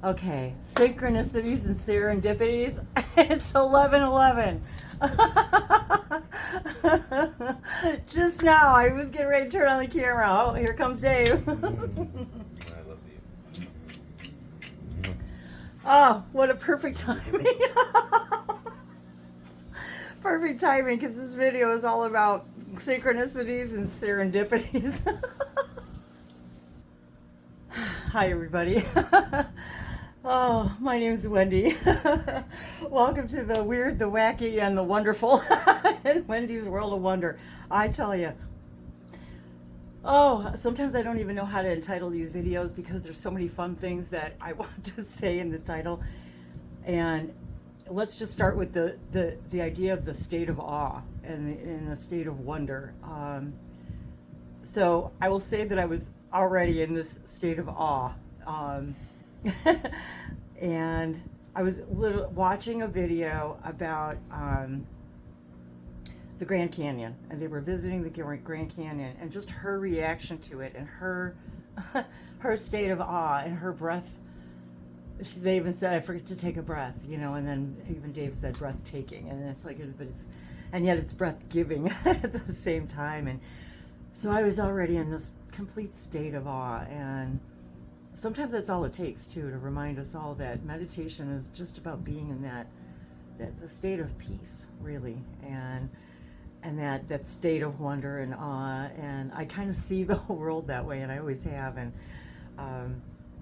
Okay, synchronicities and serendipities. It's 11:11. Just now, I was getting ready to turn on the camera. Oh, here comes Dave. I love these. Oh, what a perfect timing. Perfect timing, because this video is all about synchronicities and serendipities. Hi, everybody. Oh, my name is Wendy. Welcome to the weird, the wacky, and the wonderful in Wendy's World of Wonder. I tell you. Oh, sometimes I don't even know how to entitle these videos because there's so many fun things that I want to say in the title. And let's just start with the idea of the state of awe and the state of wonder. So I will say that I was already in this state of awe. And I was watching a video about the Grand Canyon, and they were visiting the Grand Canyon, and just her reaction to it, and her her state of awe, and her breath. They even said, "I forget to take a breath," and then even Dave said breathtaking, and it's like, but it's, and yet it's breath giving at the same time. And so I was already in this complete state of awe, and sometimes that's all it takes too, to remind us all that meditation is just about being in that the state of peace, really, and that state of wonder and awe. And I kind of see the whole world that way, and I always have. And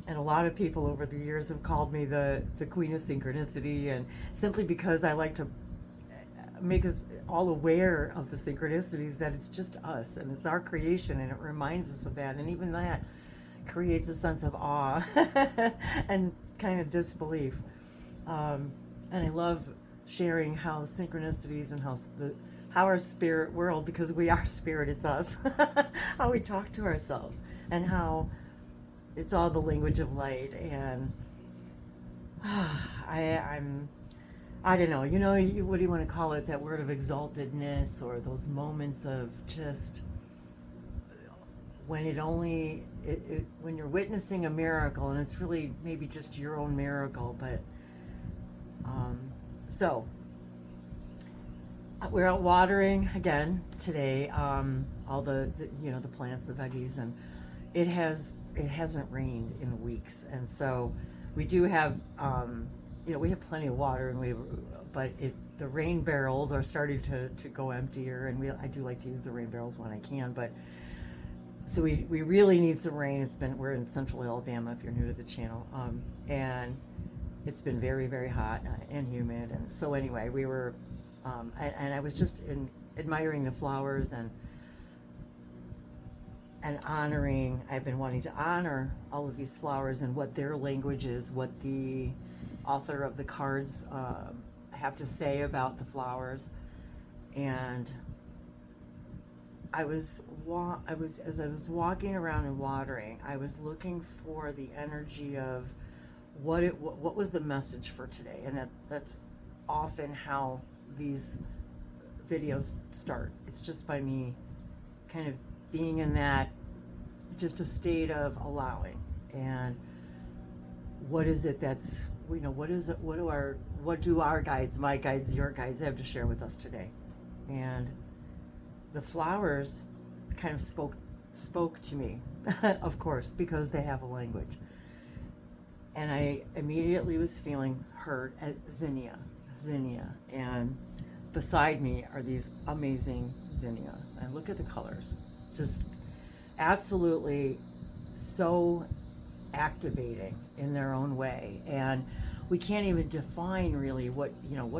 a lot of people over the years have called me the Queen of Synchronicity, and simply because I like to make us all aware of the synchronicities, that it's just us and it's our creation, and it reminds us of that, and even that creates a sense of awe and kind of disbelief. And I love sharing how the synchronicities and how our spirit world, because we are spirit, it's us, how we talk to ourselves, and how it's all the language of light. And I don't know, what do you want to call it, that word of exaltedness, or those moments of just when when you're witnessing a miracle, and it's really maybe just your own miracle. But so we're out watering again today, all the plants, the veggies, and it hasn't rained in weeks, and so we do have we have plenty of water, but the rain barrels are starting to go emptier, and I do like to use the rain barrels when I can. But so we really need some rain. We're in central Alabama, if you're new to the channel, and it's been very, very hot and humid. And so anyway, we were, and I was just admiring the flowers and honoring. I've been wanting to honor all of these flowers and what their language is, what the author of the cards have to say about the flowers. And as I was walking around and watering, I was looking for the energy of what was the message for today. And that's often how these videos start. It's just by me kind of being in that, just a state of allowing. And what is it that's, what is it, what do our guides, my guides, your guides have to share with us today? And the flowers kind of spoke to me, of course, because they have a language. And I immediately was feeling heard at zinnia, and beside me are these amazing zinnia. And look at the colors, just absolutely so activating in their own way. And we can't even define really what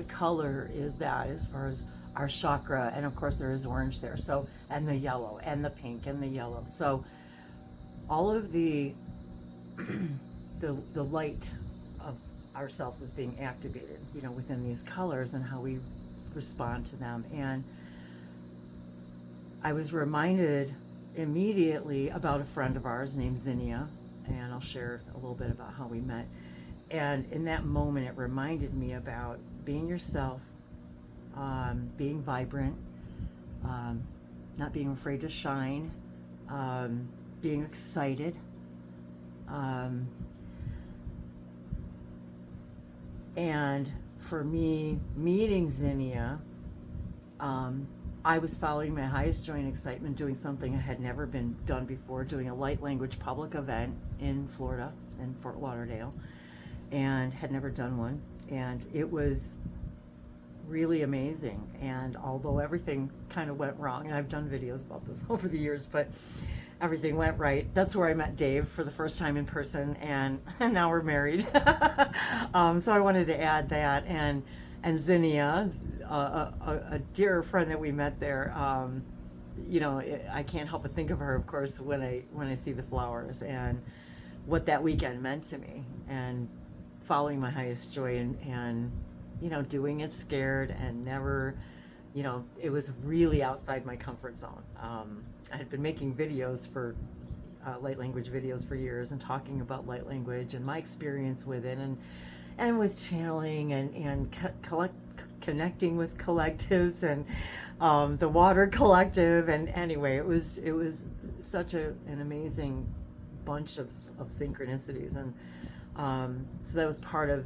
color is that, as far as our chakra. And of course there is orange there, so, and the yellow and the pink and the yellow. So all of the the light of ourselves is being activated, within these colors, and how we respond to them. And I was reminded immediately about a friend of ours named Zinnia, and I'll share a little bit about how we met. And in that moment, it reminded me about being yourself, being vibrant, not being afraid to shine, being excited, And for me, meeting Zinnia, I was following my highest joy and excitement, doing something I had never been done before, doing a light language public event in Florida, in Fort Lauderdale, and had never done one. And it was really amazing. And although everything kind of went wrong, and I've done videos about this over the years, but everything went right. That's where I met Dave for the first time in person, and now we're married. So I wanted to add that, and Zinnia, a dear friend that we met there. You know, I can't help but think of her, of course, when I see the flowers and what that weekend meant to me, and following my highest joy, and you know, doing it scared and never, you know, it was really outside my comfort zone. I had been making videos for light language videos for years, and talking about light language and my experience with it, and with channeling, and connecting with collectives, and the Water Collective. And anyway, it was such an amazing bunch of synchronicities, and so that was part of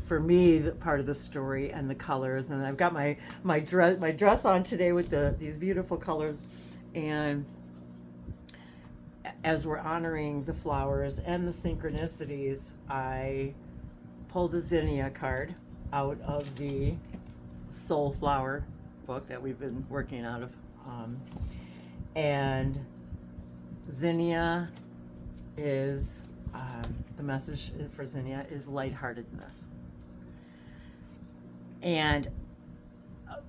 for me, the part of the story, and the colors. And I've got my dress on today with these beautiful colors. And as we're honoring the flowers and the synchronicities, I pulled the Zinnia card out of the Soul Flower book that we've been working out of. And Zinnia is, the message for Zinnia is lightheartedness. And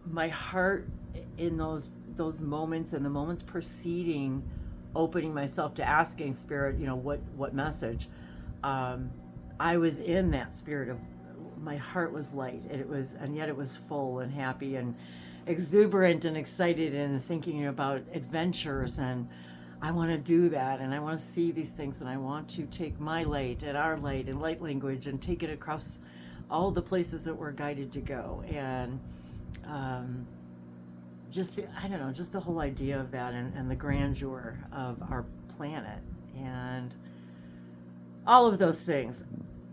my heart in those moments, and the moments preceding opening myself to asking Spirit, you know, what message, I was in that spirit of, my heart was light, and yet it was full and happy and exuberant and excited, and thinking about adventures, and I want to do that, and I want to see these things, and I want to take my light and our light and light language and take it across all the places that we're guided to go. And just the whole idea of that, and the grandeur of our planet, and all of those things.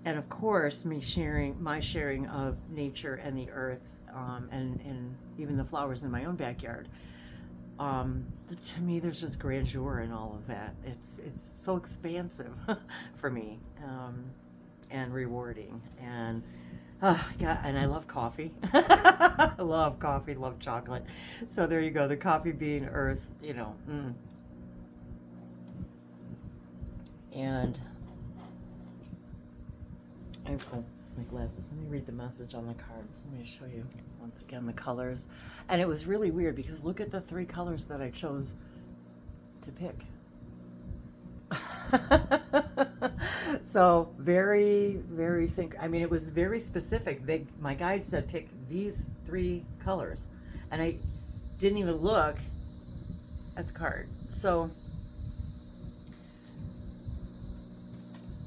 And of course, my sharing of nature and the earth, and even the flowers in my own backyard. To me, there's just grandeur in all of that. It's so expansive for me, and rewarding. And God, and I love coffee. I love coffee, love chocolate. So there you go. The coffee being earth, you know. And I've got my glasses. Let me read the message on the cards. Let me show you once again the colors. And it was really weird, because look at the 3 colors that I chose to pick. So very, very I mean, it was very specific. My guide said pick these 3 colors, and I didn't even look at the card. So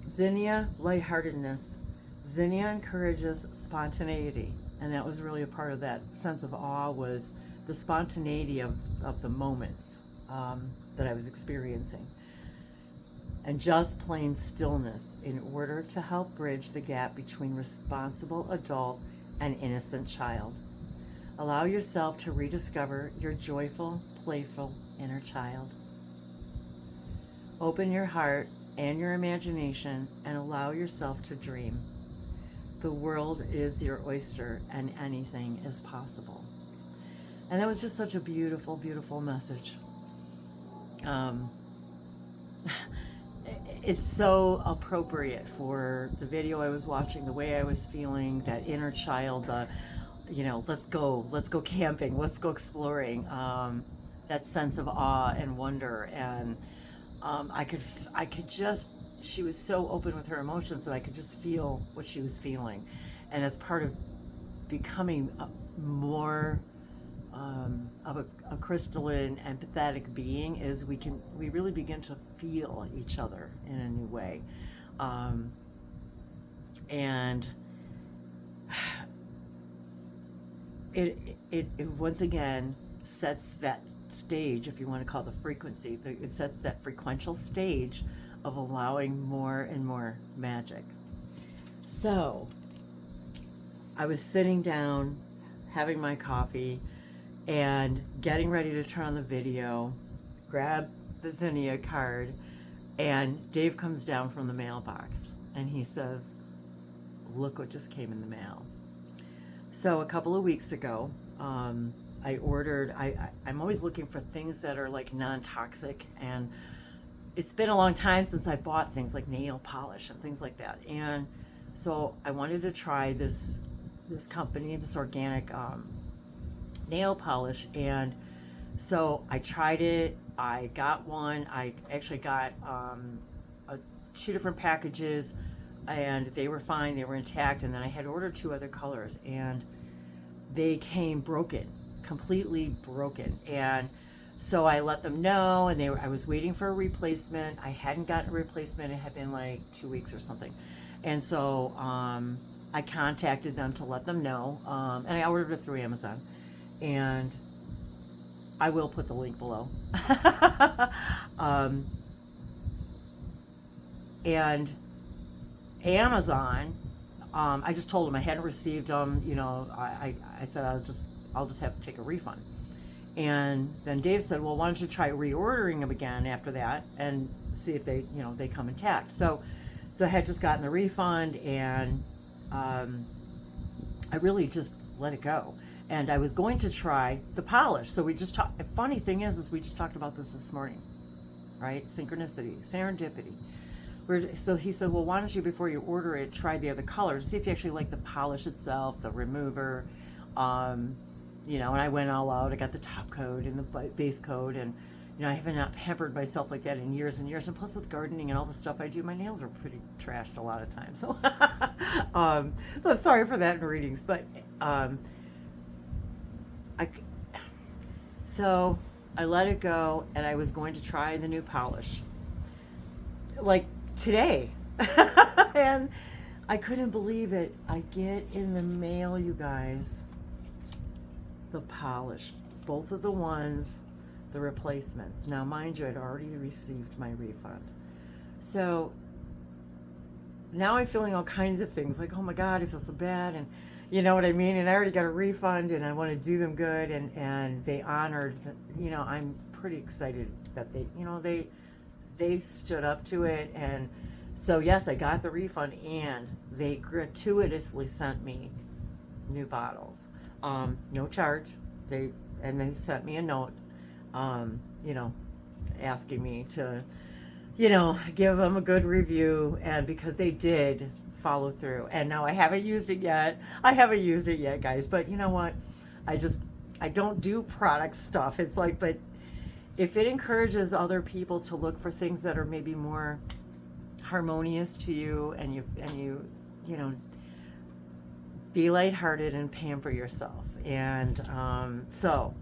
Zinnia, lightheartedness. Zinnia encourages spontaneity, and that was really a part of that sense of awe, was the spontaneity of the moments that I was experiencing, and just plain stillness, in order to help bridge the gap between responsible adult and innocent child. Allow yourself to rediscover your joyful, playful inner child. Open your heart and your imagination, and allow yourself to dream. The world is your oyster, and anything is possible. And that was just such a beautiful, beautiful message. It's so appropriate for the video I was watching, the way I was feeling, that inner child, you know, let's go camping, let's go exploring, that sense of awe and wonder. And I could just, she was so open with her emotions that I could just feel what she was feeling. And as part of becoming more of a crystalline, empathetic being, is we really begin to feel each other in a new way. And it once again sets that stage, if you want to call it the frequency, it sets that frequential stage of allowing more and more magic. So I was sitting down, having my coffee, and getting ready to turn on the video, grab the Zinnia card, and Dave comes down from the mailbox, and he says, "Look what just came in the mail." So a couple of weeks ago, I ordered, I'm always looking for things that are like non-toxic, and it's been a long time since I bought things like nail polish and things like that. And so I wanted to try this company, this organic nail polish. And so I tried it. I got one. I actually got 2 different packages, and they were fine. They were intact. And then I had ordered 2 other colors, and they came broken, completely broken. And so I let them know, and I was waiting for a replacement. I hadn't gotten a replacement. It had been like 2 weeks or something. And so I contacted them to let them know. And I ordered it through Amazon. And I will put the link below. And Amazon, I just told them I hadn't received them. You know, I said I'll just have to take a refund. And then Dave said, "Well, why don't you try reordering them again after that and see if they, you know, they come intact." So I had just gotten the refund, and I really just let it go. And I was going to try the polish. So we just talked. The funny thing is we just talked about this morning, right? Synchronicity, serendipity. So he said, "Well, why don't you, before you order it, try the other colors, see if you actually like the polish itself, the remover." You know, and I went all out. I got the top coat and the base coat, and you know, I haven't not pampered myself like that in years and years. And plus, with gardening and all the stuff I do, my nails are pretty trashed a lot of times. So, so I'm sorry for that in readings, but so I let it go, and I was going to try the new polish, like today, and I couldn't believe it. I get in the mail, you guys, the polish, both of the ones, the replacements. Now, mind you, I'd already received my refund. So now I'm feeling all kinds of things like, oh my God, I feel so bad. And you know what I mean? And I already got a refund, and I want to do them good. And they honored, you know, I'm pretty excited that they, you know, they stood up to it. And so, yes, I got the refund, and they gratuitously sent me new bottles. No charge. They sent me a note, you know, asking me to, you know, give them a good review, and because they did follow through. And now I haven't used it yet. Guys, but you know what? I don't do product stuff. It's like, but if it encourages other people to look for things that are maybe more harmonious to you, and you know, be lighthearted and pamper yourself. And so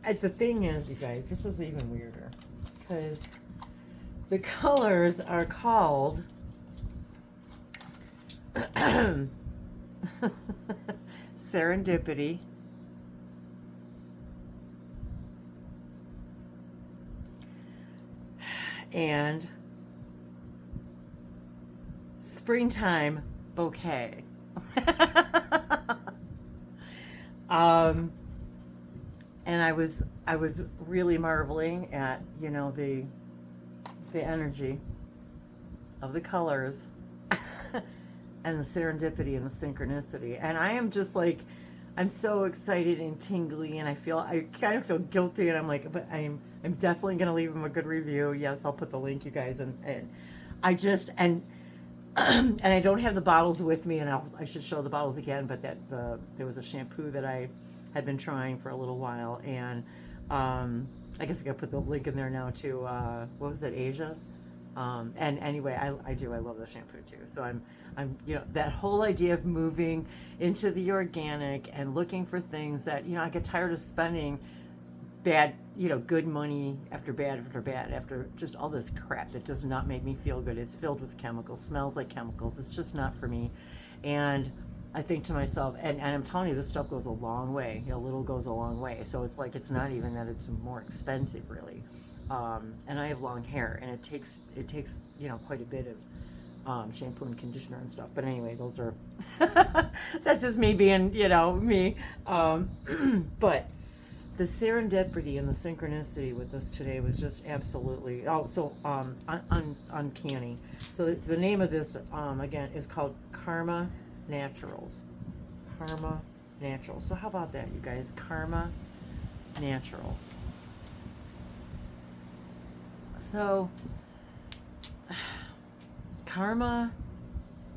the thing is, you guys, this is even weirder, because the colors are called Serendipity, and Springtime Bouquet. And I was really marveling at, you know, the energy of the colors and the serendipity and the synchronicity. And I am just like, I'm so excited and tingly, and I kind of feel guilty, and I'm like, but I'm definitely going to leave them a good review. Yes, I'll put the link, you guys. And I just, and I don't have the bottles with me, and I should show the bottles again, but there was a shampoo that I had been trying for a little while, and I guess I gotta put the link in there now too. What was it, Asia's? And anyway, I love the shampoo too. So I'm you know, that whole idea of moving into the organic and looking for things that, you know, I get tired of spending bad, you know, good money after bad after just all this crap that does not make me feel good. It's filled with chemicals, smells like chemicals. It's just not for me. And I think to myself, and I'm telling you, this stuff goes a long way. A little goes a long way. So it's like, it's not even that it's more expensive, really. And I have long hair, and it takes you know, quite a bit shampoo and conditioner and stuff. But anyway, those are that's just me being, me. But the serendipity and the synchronicity with this today was just absolutely uncanny. So the name of this again is called Karma Naturals. Karma Naturals. So how about that, you guys? Karma Naturals. So karma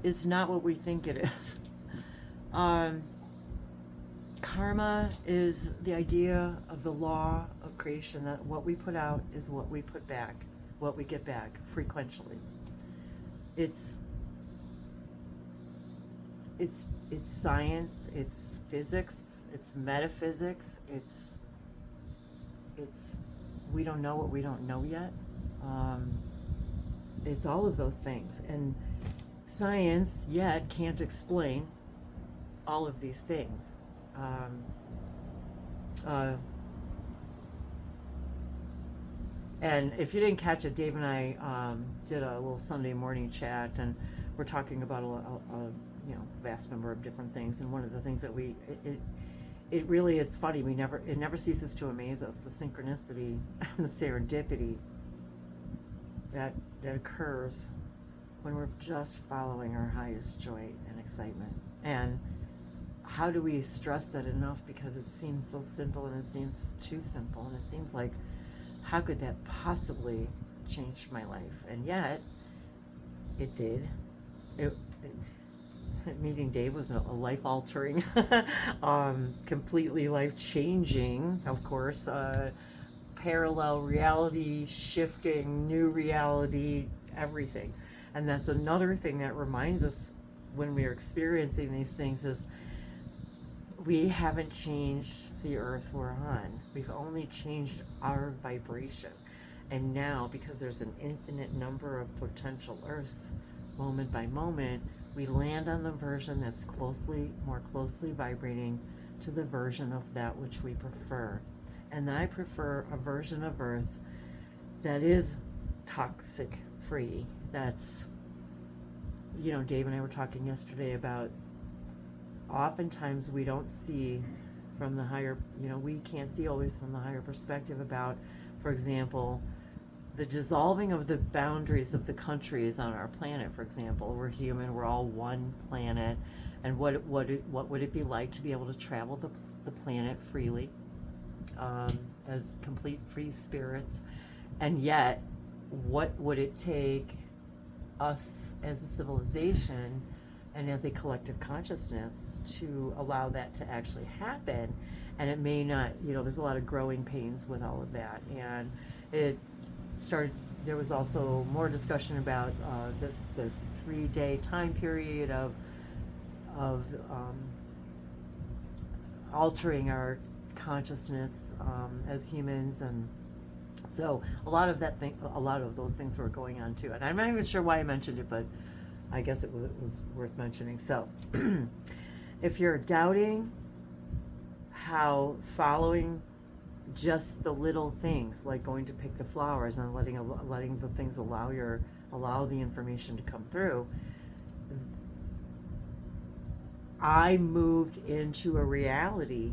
is not what we think it is. Karma is the idea of the law of creation, that what we put out is what we put back, what we get back frequently. It's science, it's physics, it's metaphysics, it's we don't know what we don't know yet. It's all of those things, and science yet can't explain all of these things. And if you didn't catch it, Dave and I did a little Sunday morning chat, and we're talking about a vast number of different things. And one of the things that it really is funny. It never ceases to amaze us, the synchronicity and the serendipity that occurs when we're just following our highest joy and excitement. And how do we stress that enough? Because it seems so simple, and it seems too simple, and it seems like, how could that possibly change my life? And yet, it did. Meeting Dave was a life-altering, completely life-changing, of course, parallel reality, shifting, new reality, everything. And that's another thing that reminds us when we're experiencing these things is we haven't changed the earth we're on. We've only changed our vibration. And now, because there's an infinite number of potential earths, moment by moment, we land on the version that's more closely vibrating to the version of that which we prefer. And I prefer a version of earth that is toxic free. That's, Dave and I were talking yesterday about oftentimes we don't see from the higher, we can't see always from the higher perspective about, for example, the dissolving of the boundaries of the countries on our planet. For example, we're human, we're all one planet, and what would it be like to be able to travel the planet freely as complete free spirits? And yet, what would it take us as a civilization and as a collective consciousness to allow that to actually happen? And it may not, there's a lot of growing pains with all of that. And there was also more discussion about this 3-day time period of altering our consciousness as humans, and so a lot of those things were going on too. And I'm not even sure why I mentioned it, but I guess it was worth mentioning. So if you're doubting how following just the little things, like going to pick the flowers and letting the things allow the information to come through, I moved into a reality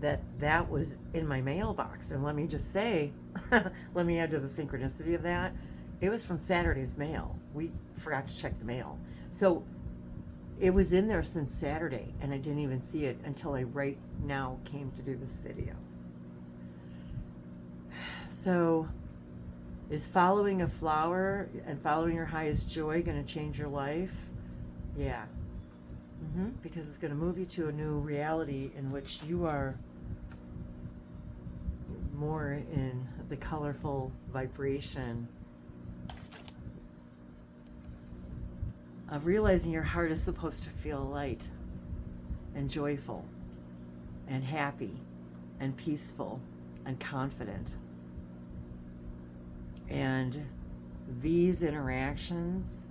that was in my mailbox. And let me just say, let me add to the synchronicity of that, it was from Saturday's mail. We forgot to check the mail, so it was in there since Saturday, and I didn't even see it until I right now came to do this video. So, is following a flower and following your highest joy going to change your life? Yeah. Because it's going to move you to a new reality in which you are more in the colorful vibration of realizing your heart is supposed to feel light and joyful and happy and peaceful and confident. And these interactions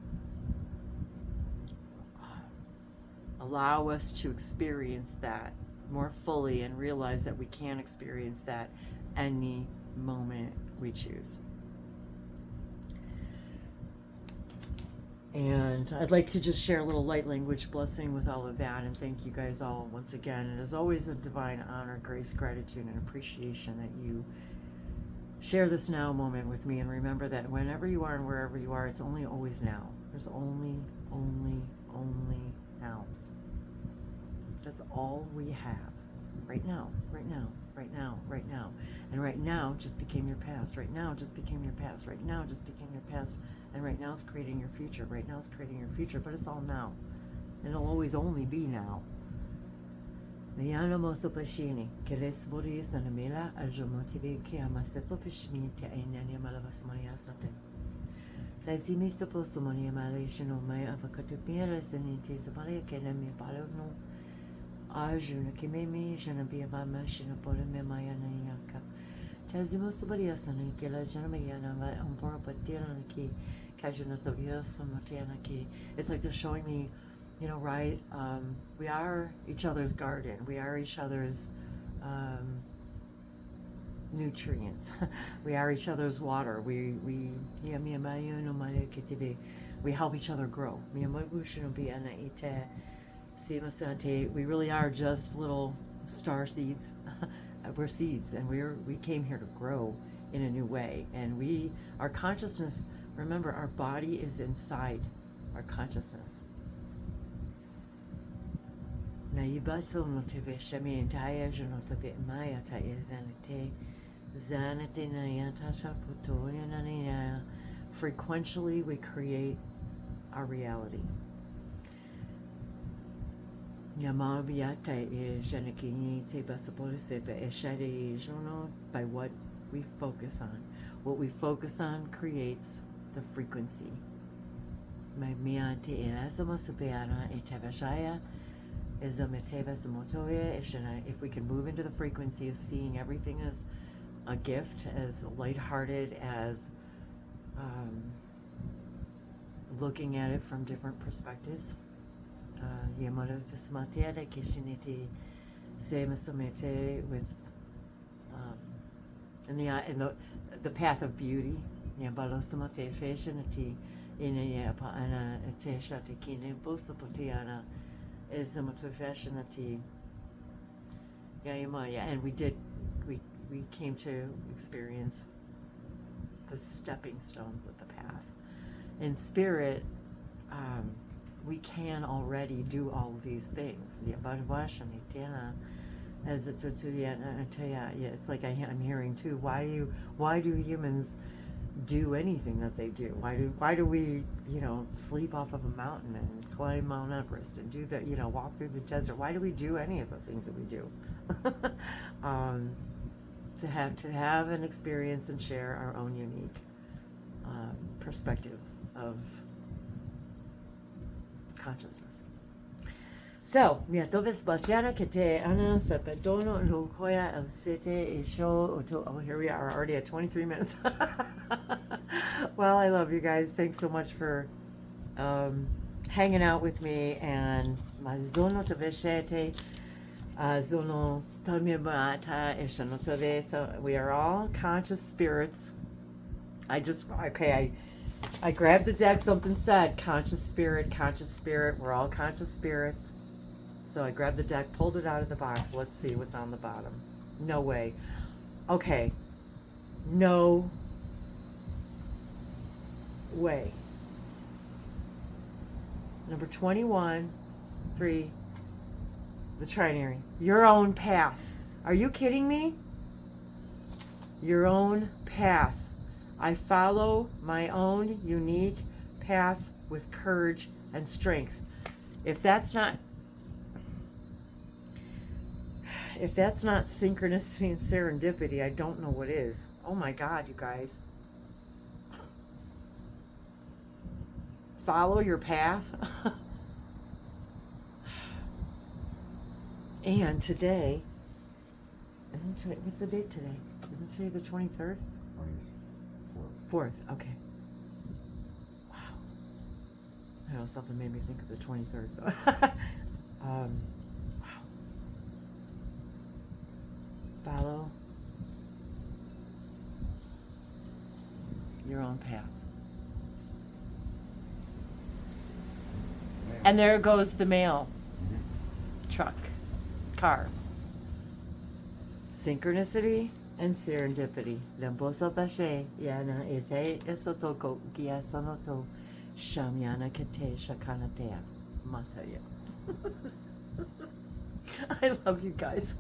allow us to experience that more fully and realize that we can experience that any moment we choose. And I'd like to just share a little light language blessing with all of that, and thank you guys all once again. It is always a divine honor, grace, gratitude, and appreciation that you share this now moment with me. And remember that whenever you are and wherever you are, it's only always now. There's only now. That's all we have. Right now, right now, right now, right now. And right now just became your past. Right now just became your past. Right now just became your past. And right now is creating your future. Right now is creating your future, but it's all now. And it'll always only be now. Niana Mosopashini, Keles Boris and Amila, Aljomotivi, Kiamaseto Fishmi, Tainania Malavasmonia Sate. Lazimi Saposomoni Malation of my Avocatopia, Seniti, Zabalia, Kenami, Palano. Arjuna Kimemi, Janabia Bamashina Polime Mayanaka. Tazimo Sabariasana, Kila Janamayana, Umpora Patianaki, Kajunatavia, Samatianaki. It's like they're showing me, you know, right? We are each other's garden. We are each other's nutrients. We are each other's water. We help each other grow. We really are just little star seeds. We're seeds, and we came here to grow in a new way. And our consciousness, remember, our body is inside our consciousness. Frequentially, we create our reality. By what we focus on. What we focus on creates the frequency. If we can move into the frequency of seeing everything as a gift, as lighthearted, as looking at it from different perspectives. With in the path of beauty. And we came to experience the stepping stones of the path. In spirit, we can already do all of these things. It's like I'm hearing too. Why do humans do anything that they do? Why do we, sleep off of a mountain and climb Mount Everest and do that, walk through the desert? Why do we do any of the things that we do? To have an experience and share our own unique perspective of consciousness. So, we are already at 23 minutes. Well, I love you guys. Thanks so much for hanging out with me. And so we are all conscious spirits. I grabbed the deck, something said, conscious spirit, we're all conscious spirits. So I grabbed the deck, pulled it out of the box. Let's see what's on the bottom. No way. Okay. No way. Number 21, 3, the trinary. Your own path. Are you kidding me? Your own path. I follow my own unique path with courage and strength. If that's not synchronicity and serendipity, I don't know what is. Oh my God, you guys. Follow your path. And today, what's the date today? Isn't today the 23rd? 4th, okay. Wow. I know something made me think of the 23rd. So. Wow. Follow your own path. And there goes the mail truck, car. Synchronicity and serendipity. Lemboso bashe, yana ete esotoko gia sonoto, shamyana kete shakanatea, mataya. I love you guys.